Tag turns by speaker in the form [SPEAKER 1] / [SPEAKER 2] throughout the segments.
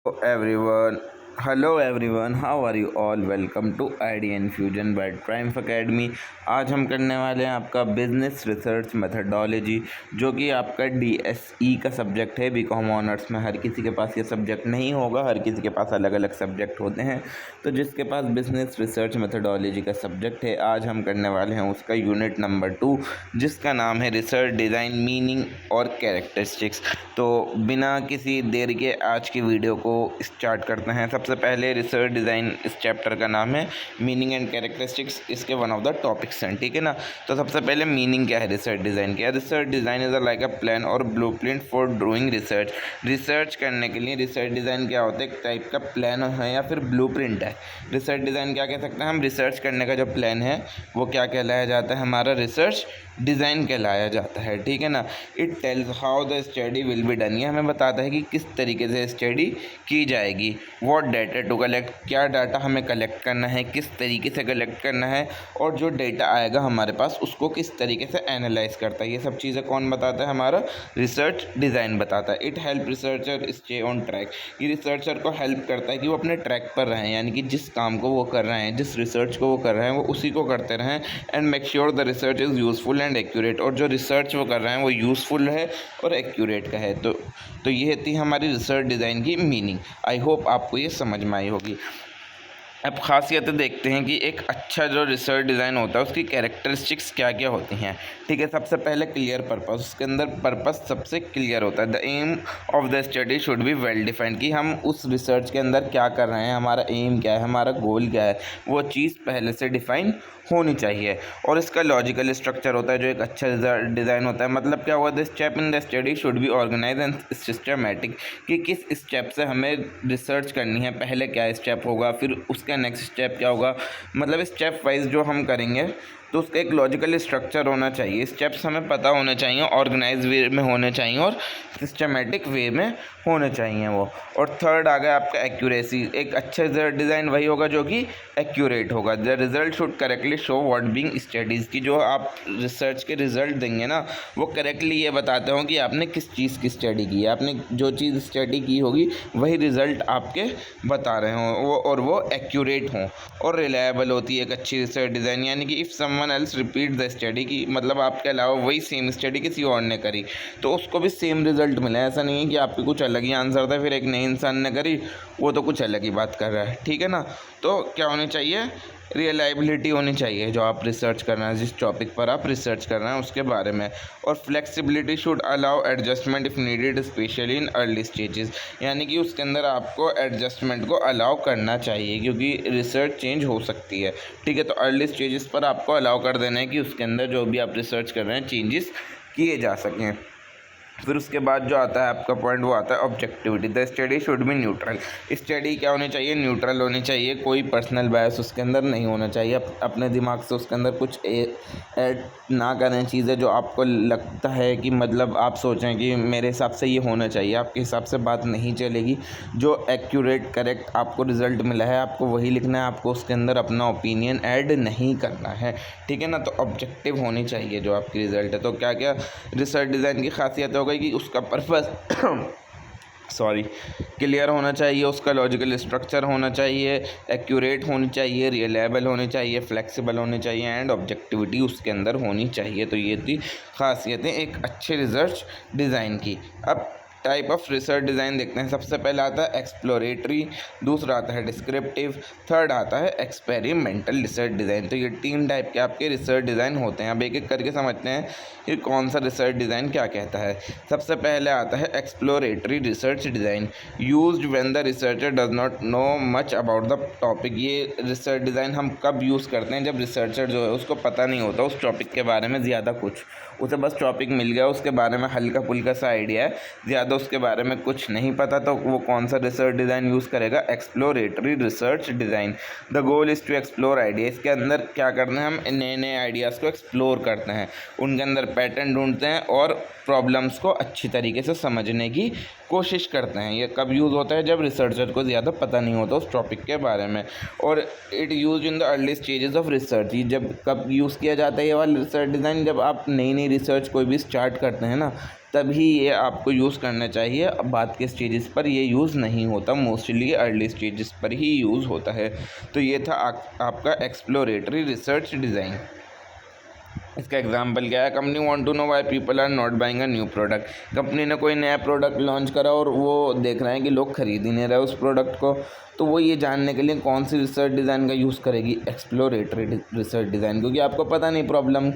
[SPEAKER 1] Everyone, hello everyone, how are you all? Welcome to ID Infusion by Triumph Academy। आज हम करने वाले हैं आपका बिजनेस रिसर्च मेथडोलॉजी, जो कि आपका DSE का सब्जेक्ट है। बीकॉम ऑनर्स में हर किसी के पास ये सब्जेक्ट नहीं होगा, हर किसी के पास अलग अलग सब्जेक्ट होते हैं। तो जिसके पास बिजनेस रिसर्च मेथडोलॉजी का सब्जेक्ट है, आज हम करने वाले हैं उसका यूनिट नंबर 2, जिसका नाम है रिसर्च डिज़ाइन, मीनिंग और कैरेक्टरिस्टिक्स। तो बिना किसी देर के आज की वीडियो को स्टार्ट करते हैं। सबसे पहले रिसर्च डिज़ाइन इस चैप्टर का नाम है, मीनिंग एंड कैरेक्टरिस्टिक्स इसके वन ऑफ द टॉपिक्स हैं, ठीक है ना। तो सबसे पहले मीनिंग क्या है रिसर्च डिज़ाइन की। Research design is like a plan और blueprint for doing research. Research करने के लिए रिसर्च डिज़ाइन क्या होता है? एक टाइप का प्लान है या फिर ब्लूप्रिंट है। रिसर्च डिज़ाइन क्या कह सकते हैं हम? रिसर्च करने का जो प्लान है वो क्या कहलाया जाता है? हमारा रिसर्च डिज़ाइन कहलाया जाता है, ठीक है ना। It tells how the study will be done. ये हमें बताता है कि किस तरीके से स्टडी की जाएगी। व्हाट डाटा टू कलेक्ट, क्या डाटा हमें कलेक्ट करना है, किस तरीके से कलेक्ट करना है, और जो डाटा आएगा हमारे पास उसको किस तरीके से एनालाइज करता है। ये सब चीज़ें कौन बताता है? हमारा रिसर्च डिज़ाइन बताता है। It help researcher stay on track. ये रिसर्चर को हेल्प करता है कि वो अपने ट्रैक पर रहें, यानी कि जिस काम को वो कर रहे हैं, जिस रिसर्च को वो कर रहे हैं, वो उसी को करते रहें। And make sure the research is useful and accurate, और जो रिसर्च वो कर रहे हैं वो यूज़फुल है और एक्यूरेट का है। तो ये थी हमारी रिसर्च डिज़ाइन की मीनिंग। आई होप आपको ये समझ में आई होगी। अब ख़ासियतें देखते हैं कि एक अच्छा जो रिसर्च डिज़ाइन होता है उसकी कैरेक्टरिस्टिक्स क्या क्या होती हैं, ठीक है। सबसे पहले क्लियर पर्पस, उसके अंदर पर्पस सबसे क्लियर होता है। The aim of the study should be well defined, कि हम उस रिसर्च के अंदर क्या कर रहे हैं, हमारा एम क्या है, हमारा गोल क्या है, वो चीज़ पहले से डिफाइन होनी चाहिए। और इसका लॉजिकल स्ट्रक्चर होता है जो एक अच्छा डिज़ाइन होता है। मतलब क्या हुआ? The step in the study should be organize and systematic, कि किस स्टेप से हमें रिसर्च करनी है, पहले क्या स्टेप होगा, फिर उसका नेक्स्ट स्टेप क्या होगा। मतलब स्टेप वाइज जो हम करेंगे तो उसका एक लॉजिकल स्ट्रक्चर होना चाहिए, स्टेप्स हमें पता होने चाहिए, ऑर्गेनाइज वे में होने चाहिए और सिस्टमेटिक वे में होने चाहिए वो। और थर्ड आ गया आपका एक्यूरेसी। एक अच्छे डिज़ाइन वही होगा जो कि एक्यूरेट होगा। The result should correctly show what being studies, की जो आप रिसर्च के रिजल्ट देंगे ना वो करेक्टली ये बताते हो कि आपने किस चीज़ की स्टडी की है। आपने जो चीज़ स्टडी की होगी वही रिजल्ट आपके बता रहे हों वो, और वो एक्यूरेट हों और रिलायबल होती है एक अच्छी रिसर्च डिज़ाइन। यानी कि if someone else repeat the study, की मतलब आपके अलावा वही सेम स्टडी किसी और ने करी तो उसको भी सेम रिजल्ट मिला। ऐसा नहीं है कि आपके कुछ अलग ही आंसर था फिर एक नए इंसान ने करी वो तो कुछ अलग ही बात कर रहा है, ठीक है ना। तो क्या होनी चाहिए? रिलायबिलिटी होनी चाहिए जो आप रिसर्च कर रहे हैं, जिस टॉपिक पर आप रिसर्च कर रहे हैं उसके बारे में। और flexibility should allow adjustment if needed, specially in early stages, यानी कि उसके अंदर आपको एडजस्टमेंट को अलाउ करना चाहिए क्योंकि रिसर्च चेंज हो सकती है, ठीक है। तो अर्ली स्टेजेस पर आपको अलाउ कर देना है कि उसके अंदर जो भी आप रिसर्च कर रहे हैं चेंजेस किए जा सकें। फिर उसके बाद जो आता है आपका पॉइंट वो आता है objectivity. The study should B neutral. Study क्या होनी चाहिए? न्यूट्रल होनी चाहिए, कोई पर्सनल बायस उसके अंदर नहीं होना चाहिए। अपने दिमाग से उसके अंदर कुछ ऐड ना करें चीज़ें जो आपको लगता है कि मतलब आप सोचें कि मेरे हिसाब से ये होना चाहिए, आपके हिसाब से बात नहीं चलेगी। जो एक्यूरेट करेक्ट आपको रिजल्ट मिला है आपको वही लिखना है, आपको उसके अंदर अपना ओपिनियन ऐड नहीं करना है, ठीक है ना। तो ऑब्जेक्टिव होनी चाहिए जो आपकी रिजल्ट है। तो क्या क्या रिसर्च डिज़ाइन की खासियत हो गई कि उसका पर्पस क्लियर होना चाहिए, उसका लॉजिकल स्ट्रक्चर होना चाहिए, एक्यूरेट होनी चाहिए, रिलायबल होनी चाहिए, फ्लेक्सिबल होनी चाहिए एंड ऑब्जेक्टिविटी उसके अंदर होनी चाहिए। तो ये थी खासियतें एक अच्छे रिसर्च डिज़ाइन की। अब टाइप ऑफ रिसर्च डिज़ाइन देखते हैं। सबसे पहला आता है एक्सप्लोरेटरी, दूसरा आता है डिस्क्रिप्टिव, थर्ड आता है एक्सपेरिमेंटल रिसर्च डिज़ाइन। तो ये 3 टाइप के आपके रिसर्च डिज़ाइन होते हैं। अब एक एक करके समझते हैं कि कौन सा रिसर्च डिज़ाइन क्या कहता है। सबसे पहले आता है exploratory research design, used when the researcher does not know much about the topic. ये रिसर्च डिज़ाइन हम कब यूज़ करते हैं? जब रिसर्चर जो है उसको पता नहीं होता उस टॉपिक के बारे में ज़्यादा कुछ, उसे बस टॉपिक मिल गया, उसके बारे में हल्का फुल्का सा आइडिया है, ज़्यादा उसके बारे में कुछ नहीं पता। तो वो कौन सा रिसर्च डिज़ाइन यूज़ करेगा? Exploratory research design. The goal is to explore idea. इसके अंदर क्या करना है? हम नए नए आइडियाज़ को एक्सप्लोर करते हैं, उनके अंदर पैटर्न ढूंढते हैं और प्रॉब्लम्स को अच्छी तरीके से समझने की कोशिश करते हैं। ये कब यूज़ होता है? जब रिसर्चर को ज़्यादा पता नहीं होता उस टॉपिक के बारे में। और it use in the early stages of research. जब कब यूज़ किया जाता है ये वाला रिसर्च डिज़ाइन? जब आप नई नई रिसर्च कोई भी स्टार्ट करते हैं ना, तभी ये आपको यूज़ करना चाहिए। अब बात के स्टेजेस पर ये यूज़ नहीं होता, मोस्टली अर्ली स्टेजेस पर ही यूज़ होता है। तो ये था आपका एक्सप्लोरेटरी रिसर्च डिज़ाइन। इसका एग्जाम्पल क्या है? Company want to know why people are not buying a new product. Company ने कोई नया प्रोडक्ट लॉन्च करा और वो देख रहे हैं कि लोग खरीद ही नहीं रहे उस प्रोडक्ट को, तो वो ये जानने के लिए कौन सी रिसर्च डिज़ाइन का यूज़ करेगी? एक्सप्लोरेटरी रिसर्च डिज़ाइन, क्योंकि आपको पता नहीं प्रॉब्लम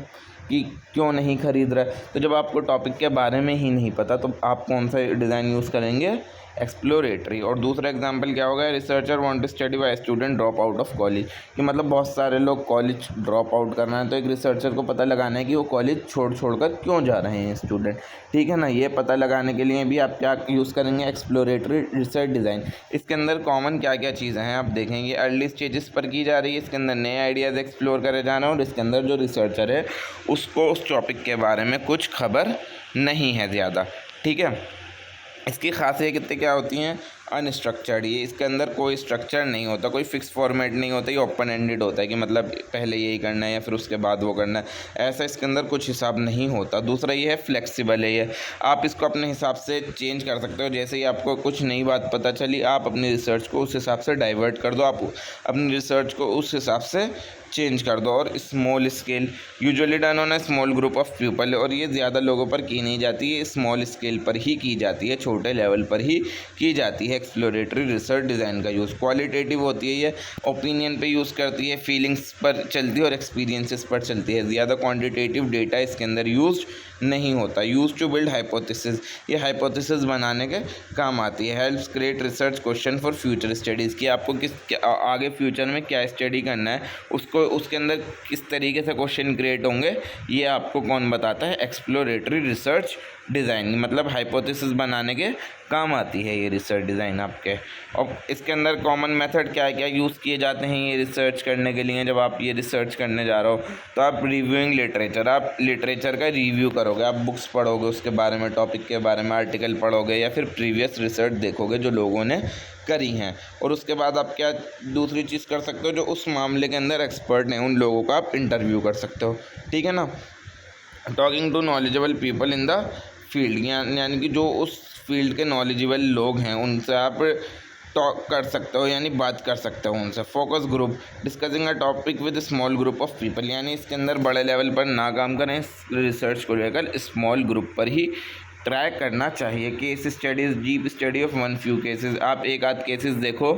[SPEAKER 1] कि क्यों नहीं खरीद रहा है। तो जब आपको टॉपिक के बारे में ही नहीं पता तो आप कौन सा डिज़ाइन यूज़ करेंगे? एक्सप्लोरेटरी। और दूसरा एग्जांपल क्या होगा? Researcher want to study why student drop out of college, कि मतलब बहुत सारे लोग कॉलेज ड्रॉप आउट करना है, तो एक रिसर्चर को पता लगाना है कि वो कॉलेज छोड़ कर क्यों जा रहे हैं स्टूडेंट, ठीक है ना। ये पता लगाने के लिए भी आप क्या यूज़ करेंगे? Exploratory research design. इसके अंदर कॉमन क्या क्या चीज़ें हैं आप देखेंगे। अर्ली स्टेजेस पर की जा रही है, इसके अंदर नए आइडियाज़ एक्सप्लोर करे जाना, और इसके अंदर जो रिसर्चर है उसको उस टॉपिक के बारे में कुछ खबर नहीं है ज़्यादा, ठीक है। इसकी खासियत कितनी क्या होती हैं? अनस्ट्रक्चर्ड। ये इसके अंदर कोई स्ट्रक्चर नहीं होता, कोई फिक्स फॉर्मेट नहीं होता, ये ओपन एंडेड होता है कि मतलब पहले यही करना है या फिर उसके बाद वो करना है, ऐसा इसके अंदर कुछ हिसाब नहीं होता। दूसरा ये है फ्लेक्सिबल है, ये आप इसको अपने हिसाब से चेंज कर सकते हो। जैसे ही आपको कुछ नई बात पता चली, आप अपनी रिसर्च को उस हिसाब से डाइवर्ट कर दो, आप अपनी रिसर्च को उस हिसाब से चेंज कर दो। और small scale, usually done on a small group of people, और ये ज़्यादा लोगों पर की नहीं जाती है, स्मॉल स्केल पर ही की जाती है, छोटे लेवल पर ही की जाती है। एक्सप्लोरेटरी रिसर्च डिज़ाइन का यूज़ क्वालिटेटिव होती है, ये ओपिनियन पे यूज़ करती है, फीलिंग्स पर चलती है और एक्सपीरियंसेस पर चलती है। ज़्यादा क्वांटिटेटिव डेटा इसके अंदर यूज नहीं होता। यूज टू बिल्ड हाइपोथेसिस, ये हाइपोथेसिस बनाने के काम आती है। Helps create research question for future studies, कि आपको आगे फ्यूचर में क्या स्टडी करना है, उसको उसके अंदर किस तरीके से क्वेश्चन क्रिएट होंगे, ये आपको कौन बताता है? Exploratory research design. मतलब हाइपोथेसिस बनाने के काम आती है ये रिसर्च डिज़ाइन आपके। और इसके अंदर कॉमन मेथड क्या क्या यूज़ किए जाते हैं ये रिसर्च करने के लिए? जब आप ये रिसर्च करने जा रहे हो तो आप रिव्यूइंग लिटरेचर, आप लिटरेचर का रिव्यू करोगे, आप बुक्स पढ़ोगे उसके बारे में, टॉपिक के बारे में आर्टिकल पढ़ोगे, या फिर प्रीवियस रिसर्च देखोगे जो लोगों ने करी हैं। और उसके बाद आप क्या दूसरी चीज़ कर सकते हो? जो उस मामले के अंदर एक्सपर्ट हैं उन लोगों का आप इंटरव्यू कर सकते हो, ठीक है ना। Talking to knowledgeable people in the field, यानी कि जो उस फील्ड के नॉलेजेबल लोग हैं उनसे आप टॉक कर सकते हो, यानी बात कर सकते हो उनसे। Focus group, discussing a topic with small group of people, यानी इसके अंदर बड़े लेवल पर ना काम करें, रिसर्च को लेकर स्मॉल ग्रुप पर ही ट्राई करना चाहिए। Case studies, deep study of one few cases, आप एक आध केसेस देखो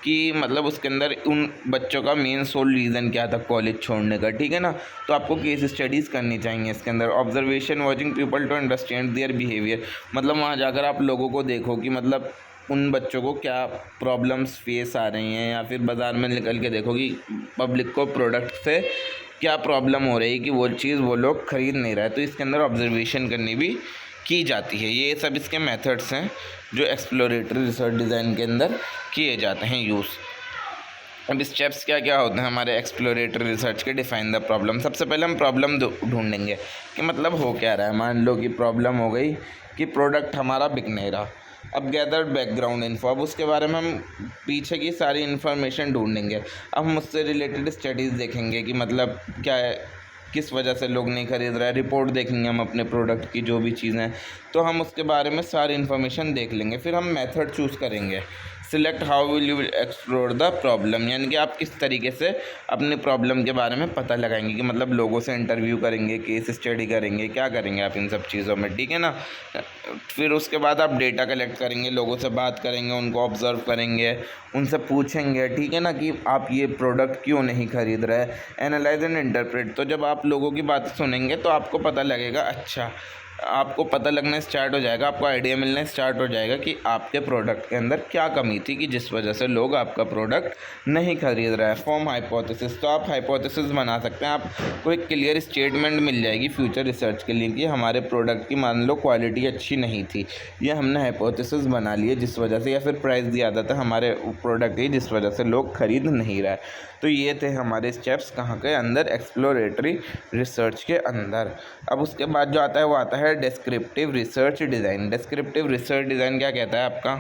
[SPEAKER 1] कि मतलब उसके अंदर उन बच्चों का मेन सोल रीज़न क्या था कॉलेज छोड़ने का, ठीक है ना। तो आपको केस स्टडीज़ करनी चाहिए इसके अंदर। Observation, watching people to understand their behaviour, मतलब वहाँ जाकर आप लोगों को देखो कि मतलब उन बच्चों को क्या प्रॉब्लम्स फेस आ रही हैं, या फिर बाज़ार में निकल के देखो कि पब्लिक को प्रोडक्ट से क्या प्रॉब्लम हो रही है कि वो चीज़ वो लोग ख़रीद नहीं रहे। तो इसके अंदर ऑब्जर्वेशन करनी भी की जाती है। ये सब इसके मेथड्स हैं जो एक्सप्लोरेटरी रिसर्च डिज़ाइन के अंदर किए जाते हैं यूज़। अब स्टेप्स क्या क्या होते हैं हमारे एक्सप्लोरेटरी रिसर्च के? डिफाइन द प्रॉब्लम, सबसे पहले हम प्रॉब्लम ढूंढेंगे कि मतलब हो क्या रहा है। मान लो कि प्रॉब्लम हो गई कि प्रोडक्ट हमारा बिक नहीं रहा। अब गैदर बैकग्राउंड इन्फो, अब उसके बारे में हम पीछे की सारी इन्फॉर्मेशन ढूंढेंगे। अब हम उससे रिलेटेड स्टडीज़ देखेंगे कि मतलब क्या है, किस वजह से लोग नहीं खरीद रहे हैं। रिपोर्ट देखेंगे हम अपने प्रोडक्ट की, जो भी चीज़ें, तो हम उसके बारे में सारी इन्फॉर्मेशन देख लेंगे। फिर हम मेथड चूज़ करेंगे। Select how will you explore the problem, यानी कि आप किस तरीके से अपने प्रॉब्लम के बारे में पता लगाएंगे, कि मतलब लोगों से इंटरव्यू करेंगे, केस स्टडी करेंगे, क्या करेंगे आप इन सब चीज़ों में, ठीक है ना। फिर उसके बाद आप डेटा कलेक्ट करेंगे, लोगों से बात करेंगे, उनको ऑब्जर्व करेंगे, उनसे पूछेंगे, ठीक है ना, कि आप ये प्रोडक्ट क्यों नहीं खरीद रहे। एनालाइज एंड इंटरप्रेट, तो जब आप लोगों की बात सुनेंगे तो आपको पता लगेगा, अच्छा आपको पता लगना स्टार्ट हो जाएगा, आपको आइडिया मिलना स्टार्ट हो जाएगा कि आपके प्रोडक्ट के अंदर क्या कमी थी कि जिस वजह से लोग आपका प्रोडक्ट नहीं खरीद रहे हैं। फॉर्म हाइपोथेसिस, तो आप हाइपोथेसिस बना सकते हैं, आपको एक क्लियर स्टेटमेंट मिल जाएगी फ्यूचर रिसर्च के लिए कि हमारे प्रोडक्ट की मान लो क्वालिटी अच्छी नहीं थी, ये हमने हाइपोथेसिस बना लिए जिस वजह से, या फिर प्राइस ज़्यादा था हमारे प्रोडक्ट की जिस वजह से लोग खरीद नहीं रहे। तो ये थे हमारे स्टेप्स कहाँ के अंदर? एक्सप्लोरेटरी रिसर्च के अंदर। अब उसके बाद जो आता है वो आता है descriptive research design. Descriptive research design क्या कहता है आपका?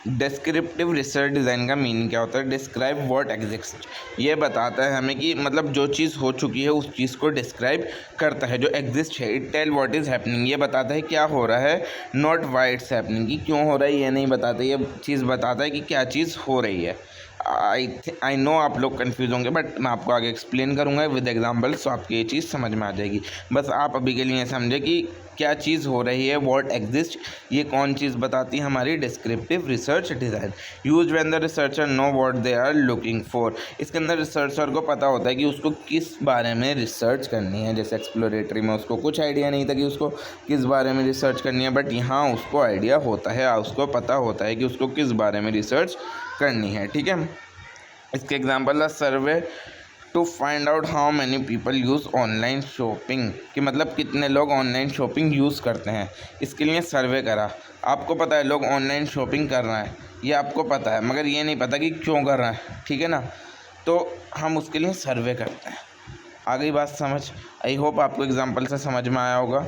[SPEAKER 1] डिस्क्रिप्टिव रिसर्च डिज़ाइन का मीनिंग क्या होता है? डिस्क्राइब व्हाट एग्जिस्ट, ये बताता है हमें कि मतलब जो चीज़ हो चुकी है उस चीज़ को डिस्क्राइब करता है जो एग्जिस्ट है। It tell what is happening, ये बताता है क्या हो रहा है, नॉट वाई इट्स हैपनिंग, कि क्यों हो रहा है ये नहीं बताता, ये चीज़ बताता है कि क्या चीज़ हो रही है। आई नो आप लोग कन्फ्यूज़ होंगे, बट मैं आपको आगे एक्सप्लेन करूँगा विद एग्जाम्पल्स, तो आपकी ये चीज़ समझ में आ जाएगी। बस आप अभी के लिए समझे कि क्या चीज़ हो रही है, व्हाट एग्जिस्ट, ये कौन चीज़ बताती है? हमारी descriptive research design. Use when the researcher know what they are looking for, इसके अंदर रिसर्चर को पता होता है कि उसको किस बारे में रिसर्च करनी है। जैसे एक्सप्लोरेटरी में उसको कुछ आइडिया नहीं था कि उसको किस बारे में रिसर्च करनी है, बट यहाँ उसको आइडिया होता है, उसको पता होता है कि उसको किस बारे में रिसर्च करनी है। ठीक है, इसके एग्जाम्पल है survey to find out how many people use online shopping, कि मतलब कितने लोग ऑनलाइन शॉपिंग यूज़ करते हैं। इसके लिए सर्वे करा। आपको पता है लोग ऑनलाइन शॉपिंग कर रहे हैं, ये आपको पता है, मगर ये नहीं पता कि क्यों कर रहे हैं। ठीक है ना, तो हम उसके लिए सर्वे करते हैं। आ गई बात समझ? आई होप आपको एग्जांपल से समझ में आया होगा।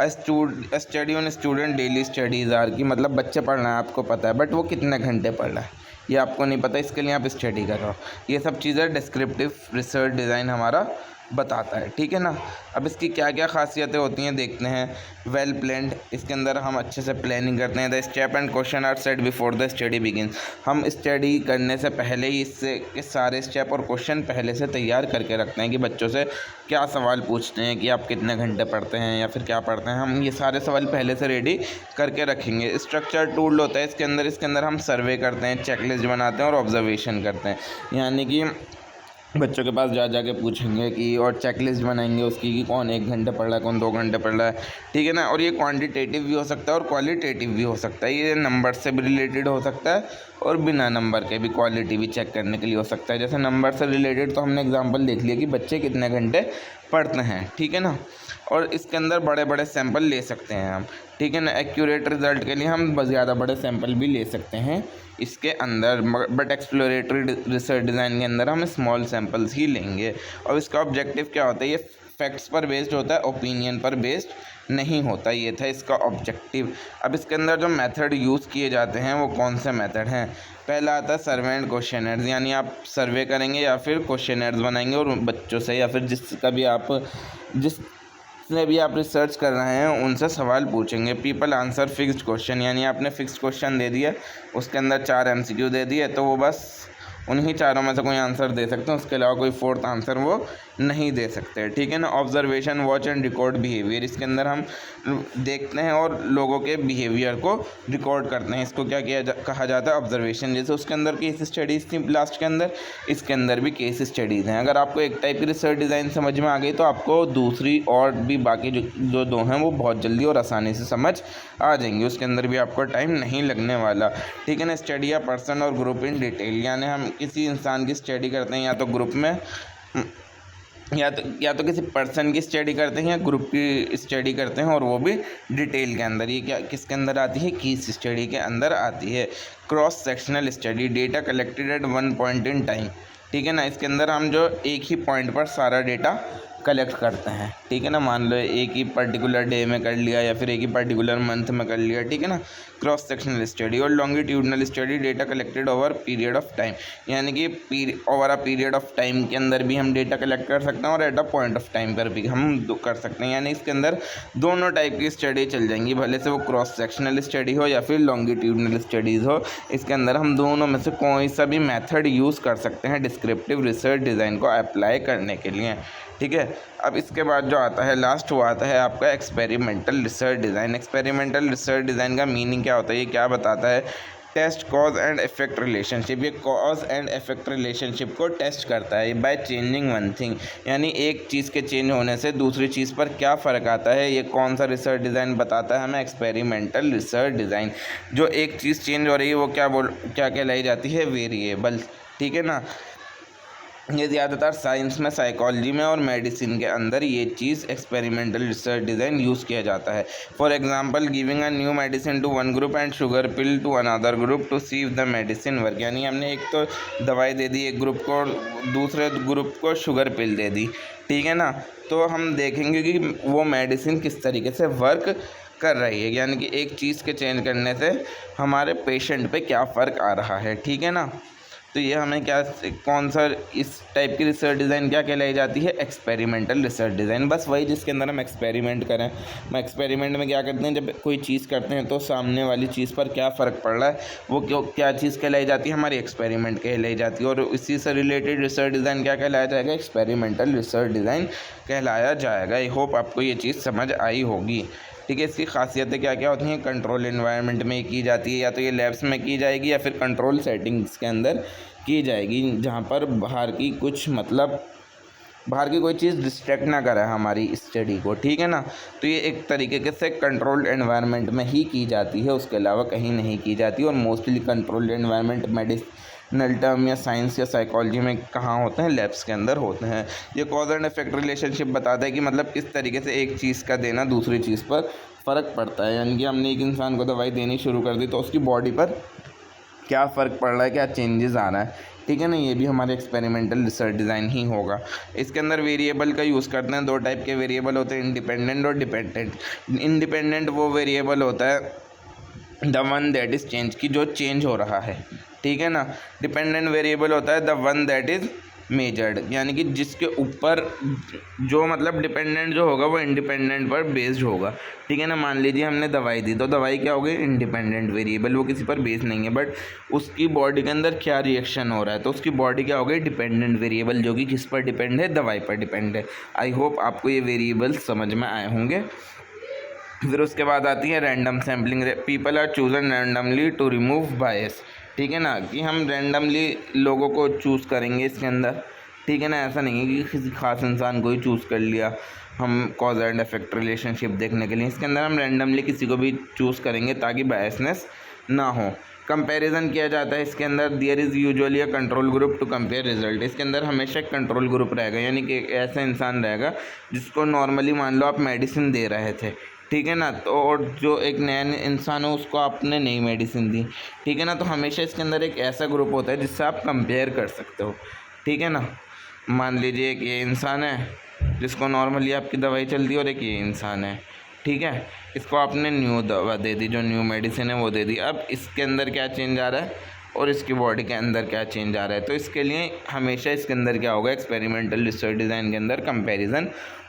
[SPEAKER 1] Study on student daily studies are, की मतलब बच्चे पढ़ रहे हैं, आपको पता है, बट वो कितने घंटे पढ़ रहे हैं ये आपको नहीं पता, इसके लिए आप स्टडी कर रहे हो। ये सब चीज़ें डिस्क्रिप्टिव रिसर्च डिज़ाइन हमारा बताता है। ठीक है ना, अब इसकी क्या क्या खासियतें होती हैं देखते हैं। वेल प्लान्ड, इसके अंदर हम अच्छे से प्लानिंग करते हैं। The step and question are set before the study begins, हम स्टडी करने से पहले ही इससे के सारे स्टेप और क्वेश्चन पहले से तैयार करके रखते हैं कि बच्चों से क्या सवाल पूछते हैं, कि आप कितने घंटे पढ़ते हैं या फिर क्या पढ़ते हैं, हम ये सारे सवाल पहले से रेडी करके रखेंगे। स्ट्रक्चर टूल होता है इसके अंदर हम सर्वे करते हैं, चेकलिस्ट बनाते हैं और ऑब्जर्वेशन करते हैं। यानी कि बच्चों के पास जा के पूछेंगे कि, और चेकलिस्ट बनाएंगे उसकी कि कौन 1 घंटे पढ़ रहा है, कौन 2 घंटे पढ़ रहा है। ठीक है ना, और ये क्वांटिटेटिव भी हो सकता है और क्वालिटेटिव भी हो सकता है। ये नंबर से भी रिलेटेड हो सकता है और बिना नंबर के भी क्वालिटी भी चेक करने के लिए हो सकता है। जैसे नंबर से रिलेटेड तो हमने एग्जांपल देख लिया कि बच्चे कितने घंटे पढ़ते हैं। ठीक है ना, और इसके अंदर बड़े बड़े सैंपल ले सकते हैं हम। ठीक है ना, एक्यूरेट रिजल्ट के लिए हम ज़्यादा बड़े सैंपल भी ले सकते हैं इसके अंदर, बट एक्सप्लोरेटरी रिसर्च डिज़ाइन के अंदर हम स्मॉल सैंपल्स ही लेंगे। और इसका ऑब्जेक्टिव क्या होता है? ये फैक्ट्स पर बेस्ड होता है, ओपिनियन पर बेस्ड नहीं होता। ये था इसका ऑब्जेक्टिव। अब इसके अंदर जो मेथड यूज़ किए जाते हैं वो कौन से मेथड हैं? पहला आता है सर्वे एंड क्वेश्चनर्स, यानी आप सर्वे करेंगे या फिर क्वेश्चनर्स बनाएंगे और बच्चों से या फिर जिसने भी आप रिसर्च कर रहे हैं उनसे सवाल पूछेंगे। पीपल आंसर फिक्स्ड क्वेश्चन, यानी आपने फिक्स्ड क्वेश्चन दे दिया, उसके अंदर 4 MCQ दे दिए, तो वो बस उन्हीं चारों में से कोई आंसर दे सकते हैं, उसके अलावा कोई फोर्थ आंसर वो नहीं दे सकते। ठीक है ना, observation watch and record behaviour, इसके अंदर हम देखते हैं और लोगों के बिहेवियर को रिकॉर्ड करते हैं। इसको क्या कहा जाता है? ऑब्जर्वेशन। जैसे उसके अंदर केस स्टडीज़ थी लास्ट के अंदर, इसके अंदर भी केस स्टडीज़ हैं। अगर आपको एक टाइप की रिसर्च डिज़ाइन समझ में आ गई तो आपको दूसरी और भी बाकी जो दो हैं वो बहुत जल्दी और आसानी से समझ आ जाएंगी। उसके अंदर भी आपको टाइम नहीं लगने वाला। ठीक है ना, स्टडी या पर्सन और ग्रुप इन डिटेल, यानी हम किसी इंसान की स्टडी करते हैं या तो ग्रुप में, या तो किसी पर्सन की स्टडी करते हैं या ग्रुप की स्टडी करते हैं, और वो भी डिटेल के अंदर। ये क्या किसके अंदर आती है? केस स्टडी के अंदर आती है। Cross sectional study, data collected at one point in time. ठीक है ना, इसके अंदर हम जो एक ही पॉइंट पर सारा डेटा कलेक्ट करते हैं। ठीक है ना, मान लो एक ही पर्टिकुलर डे में कर लिया या फिर एक ही पर्टिकुलर मंथ में कर लिया। ठीक है ना, क्रॉस सेक्शनल स्टडी। और longitudinal study, data collected over period of time, यानी कि over a period of time के अंदर भी हम डेटा कलेक्ट कर सकते हैं और at a point of time पर भी हम कर सकते हैं। यानी इसके अंदर दोनों टाइप की स्टडी चल जाएंगी, भले से वो क्रॉस सेक्शनल स्टडी हो या फिर लॉन्गिट्यूडनल स्टडीज़ हो। इसके अंदर हम दोनों में से कोई सा भी मेथड यूज़ कर सकते हैं डिस्क्रिप्टिव रिसर्च डिज़ाइन को अप्लाई करने के लिए। ठीक है, अब इसके बाद जो आता है लास्ट, वो आता है आपका experimental research design. Experimental research design का मीनिंग क्या होता है? ये क्या बताता है? Test cause and effect relationship. ये कॉज एंड इफेक्ट रिलेशनशिप को टेस्ट करता है बाय चेंजिंग वन थिंग, यानी एक चीज़ के चेंज होने से दूसरी चीज़ पर क्या फ़र्क आता है। ये कौन सा रिसर्च डिज़ाइन बताता है हमें? Experimental research design. जो एक चीज़ चेंज हो रही है वो क्या कहलाई जाती है? वेरिएबल। ठीक है ना, ये ज़्यादातर साइंस में, साइकोलॉजी में और मेडिसिन के अंदर ये चीज़ एक्सपेरिमेंटल रिसर्च डिज़ाइन यूज़ किया जाता है। For example, giving a new medicine to one group and sugar pill to another group to see if the medicine work, यानी हमने एक तो दवाई दे दी एक ग्रुप को और दूसरे ग्रुप को शुगर पिल दे दी। ठीक है ना, तो हम देखेंगे कि वो मेडिसिन किस तरीके से वर्क कर रही है, यानी कि एक चीज़ के चेंज करने से हमारे पेशेंट पे क्या फ़र्क आ रहा है, ठीक है ना। तो ये हमें क्या, कौन सा इस टाइप की रिसर्च डिज़ाइन क्या कहलाई जाती है, एक्सपेरिमेंटल रिसर्च डिज़ाइन। बस वही जिसके अंदर हम एक्सपेरिमेंट करें। हम एक्सपेरिमेंट में क्या करते हैं, जब कोई चीज़ करते हैं तो सामने वाली चीज़ पर क्या फ़र्क पड़ रहा है, वो क्या चीज़ कहलाई जाती है, हमारी एक्सपेरिमेंट कहलाई जाती है। और इसी से रिलेटेड रिसर्च डिज़ाइन क्या कहलाया जाएगा, एक्सपेरिमेंटल रिसर्च डिज़ाइन कहलाया जाएगा। आई होप आपको ये चीज़ समझ आई होगी, ठीक है। इसकी खासियतें क्या क्या होती हैं, कंट्रोल एनवायरनमेंट में की जाती है, या तो ये लैब्स में की जाएगी या फिर कंट्रोल सेटिंग्स के अंदर की जाएगी, जहाँ पर बाहर की कोई चीज़ डिस्ट्रैक्ट ना करे हमारी स्टडी को, ठीक है ना। तो ये एक तरीके से कंट्रोल्ड एनवायरनमेंट में ही की जाती है, उसके अलावा कहीं नहीं की जाती। और mostly controlled environment medicinal term या साइंस या साइकोलॉजी में कहाँ होते हैं, लैब्स के अंदर होते हैं। ये कॉज एंड इफेक्ट रिलेशनशिप बताता है कि मतलब किस तरीके से एक चीज़ का देना दूसरी चीज़ पर फ़र्क पड़ता है। यानी कि हमने एक इंसान को दवाई देनी शुरू कर दी तो उसकी बॉडी पर क्या फ़र्क पड़ रहा है, क्या चेंजेस आ रहा है, ठीक है ना। ये भी हमारे एक्सपेरिमेंटल रिसर्च डिज़ाइन ही होगा। इसके अंदर वेरिएबल का यूज़ करते हैं। 2 टाइप के वेरिएबल होते हैं, इंडिपेंडेंट और डिपेंडेंट। इंडिपेंडेंट वो वेरिएबल होता है the one that is change, की जो चेंज हो रहा है, ठीक है ना। डिपेंडेंट वेरिएबल होता है the one that is measured, यानी कि जिसके ऊपर जो मतलब डिपेंडेंट जो होगा वो इंडिपेंडेंट पर बेस्ड होगा, ठीक है ना। मान लीजिए हमने दवाई दी तो दवाई क्या हो गई, इंडिपेंडेंट वेरिएबल, वो किसी पर बेस्ड नहीं है, बट उसकी बॉडी के अंदर क्या रिएक्शन हो रहा है तो उसकी बॉडी क्या हो गई, डिपेंडेंट वेरिएबल, जो कि किस पर डिपेंड है, दवाई पर डिपेंड है। आई होप आपको ये वेरिएबल समझ में आए होंगे। फिर उसके बाद आती है random sampling. People are chosen randomly to remove bias, ठीक है ना, कि हम रैंडमली लोगों को चूज़ करेंगे इसके अंदर, ठीक है ना। ऐसा नहीं है कि किसी खास इंसान को ही चूज़ कर लिया हम कॉज एंड इफेक्ट रिलेशनशिप देखने के लिए। इसके अंदर हम रैंडमली किसी को भी चूज़ करेंगे ताकि बायसनेस ना हो। कंपैरिजन किया जाता है इसके अंदर। There is usually a control group to compare result. इसके अंदर हमेशा एक कंट्रोल ग्रुप रहेगा, यानी कि एक ऐसा इंसान रहेगा जिसको नॉर्मली मान लो आप मेडिसिन दे रहे थे, ठीक है ना, तो और जो एक नया इंसान हो उसको आपने नई मेडिसिन दी, ठीक है ना। तो हमेशा इसके अंदर एक ऐसा ग्रुप होता है जिससे आप कंपेयर कर सकते हो, ठीक है ना। मान लीजिए कि ये इंसान है जिसको नॉर्मली आपकी दवाई चलती है, और एक ये इंसान है, ठीक है। इसको आपने न्यू दवा दे दी, जो न्यू मेडिसिन है वो दे दी। अब इसके अंदर क्या चेंज आ रहा है और इसकी बॉडी के अंदर क्या चेंज आ रहा है, तो इसके लिए हमेशा इसके अंदर क्या होगा, एक्सपेरिमेंटल रिसर्च डिज़ाइन के अंदर कंपैरिजन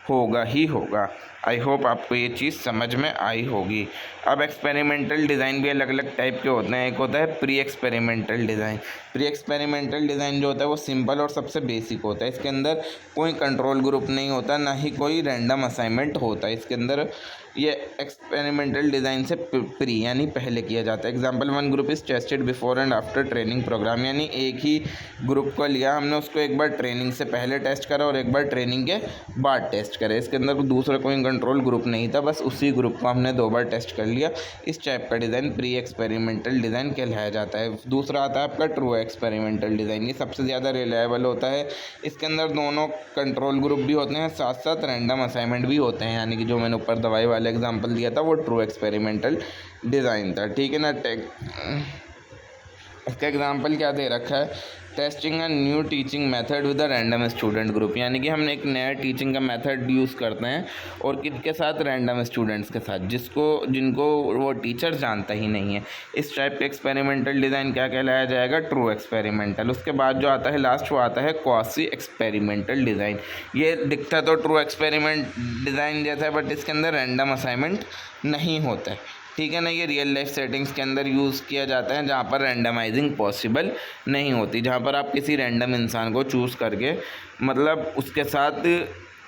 [SPEAKER 1] होगा ही होगा। आई होप आपको ये चीज़ समझ में आई होगी। अब एक्सपेरिमेंटल डिज़ाइन भी अलग अलग टाइप के होते हैं। एक होता है pre experimental design. Pre experimental design जो होता है वो सिंपल और सबसे बेसिक होता है। इसके अंदर कोई कंट्रोल ग्रुप नहीं होता, ना ही कोई रैंडम असाइनमेंट होता है। इसके अंदर ये एक्सपेरिमेंटल डिज़ाइन से प्री यानी पहले किया जाता है। Example, 1 group is tested before and after training programme, यानी एक ही ग्रुप को लिया हमने, उसको एक बार ट्रेनिंग से पहले टेस्ट करा और एक बार ट्रेनिंग के बाद टेस्ट करा। इसके अंदर दूसरा कोई कंट्रोल ग्रुप नहीं था, बस उसी ग्रुप को हमने 2 बार टेस्ट कर लिया। इस टाइप का डिज़ाइन प्री एक्सपेरिमेंटल डिज़ाइन कहलाया जाता है। दूसरा आता है आपका ट्रू एक्सपेरिमेंटल डिज़ाइन। ये सबसे ज़्यादा रिलायबल होता है। इसके अंदर दोनों कंट्रोल ग्रुप भी होते हैं, साथ साथ रैंडम असाइनमेंट भी होते हैं, यानी कि जो मैंने ऊपर दवाई वाला एग्जाम्पल दिया था वो ट्रू एक्सपेरिमेंटल डिज़ाइन था, ठीक है ना। इसका एग्जाम्पल क्या दे रखा है, testing a new teaching method with a random student group, यानी कि हम एक नया टीचिंग का मेथड यूज़ करते हैं और किसके साथ, रैंडम स्टूडेंट्स के साथ, जिनको वो टीचर जानता ही नहीं है। इस टाइप के एक्सपेरिमेंटल डिज़ाइन क्या कहलाया जाएगा, ट्रू एक्सपेरिमेंटल। उसके बाद जो आता है लास्ट, वो आता है क्वासी एक्सपेरिमेंटल डिज़ाइन। ये दिखता तो ट्रू एक्सपेरिमेंट डिज़ाइन जैसा है, बट इसके अंदर रैंडम असाइनमेंट नहीं होता है, ठीक है ना। ये रियल लाइफ सेटिंग्स के अंदर यूज़ किया जाता है जहाँ पर रैंडमाइजिंग पॉसिबल नहीं होती, जहाँ पर आप किसी रैंडम इंसान को चूज़ करके मतलब उसके साथ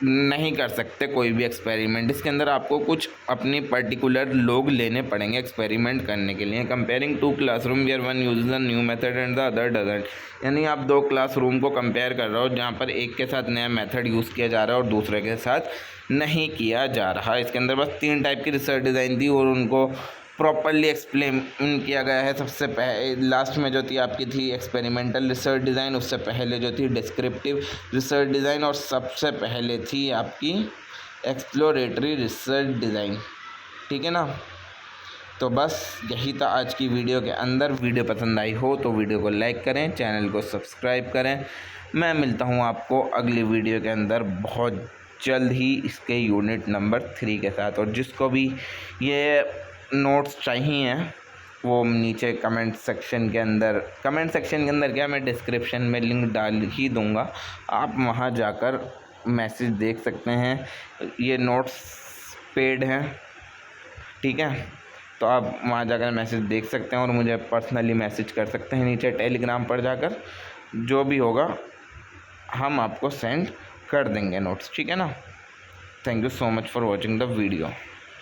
[SPEAKER 1] नहीं कर सकते कोई भी एक्सपेरिमेंट। इसके अंदर आपको कुछ अपनी पर्टिकुलर लोग लेने पड़ेंगे एक्सपेरिमेंट करने के लिए। Comparing 2 classroom where 1 uses a new method and the other doesn't, यानी आप 2 क्लासरूम को कंपेयर कर रहे हो जहाँ पर एक के साथ नया मेथड यूज़ किया जा रहा है और दूसरे के साथ नहीं किया जा रहा। इसके अंदर बस 3 टाइप की रिसर्च डिज़ाइन थी और उनको प्रॉपरली एक्सप्लेन किया गया है। सबसे लास्ट में जो थी आपकी थी एक्सपेरिमेंटल रिसर्च डिज़ाइन, उससे पहले जो थी डिस्क्रिप्टिव रिसर्च डिज़ाइन, और सबसे पहले थी आपकी एक्सप्लोरेटरी रिसर्च डिज़ाइन, ठीक है ना। तो बस यही था आज की वीडियो के अंदर। वीडियो पसंद आई हो तो वीडियो को लाइक करें, चैनल को सब्सक्राइब करें। मैं मिलता हूँ आपको अगली वीडियो के अंदर बहुत जल्द ही इसके यूनिट नंबर 3 के साथ। और जिसको भी ये नोट्स चाहिए वो नीचे कमेंट सेक्शन के अंदर क्या, मैं डिस्क्रिप्शन में लिंक डाल ही दूँगा, आप वहाँ जाकर मैसेज देख सकते हैं। ये नोट्स पेड हैं, ठीक है, तो आप वहाँ जाकर मैसेज देख सकते हैं और मुझे पर्सनली मैसेज कर सकते हैं नीचे टेलीग्राम पर जाकर। जो भी होगा हम आपको सेंड कर देंगे नोट्स, ठीक है ना। Thank you so much for watching the video.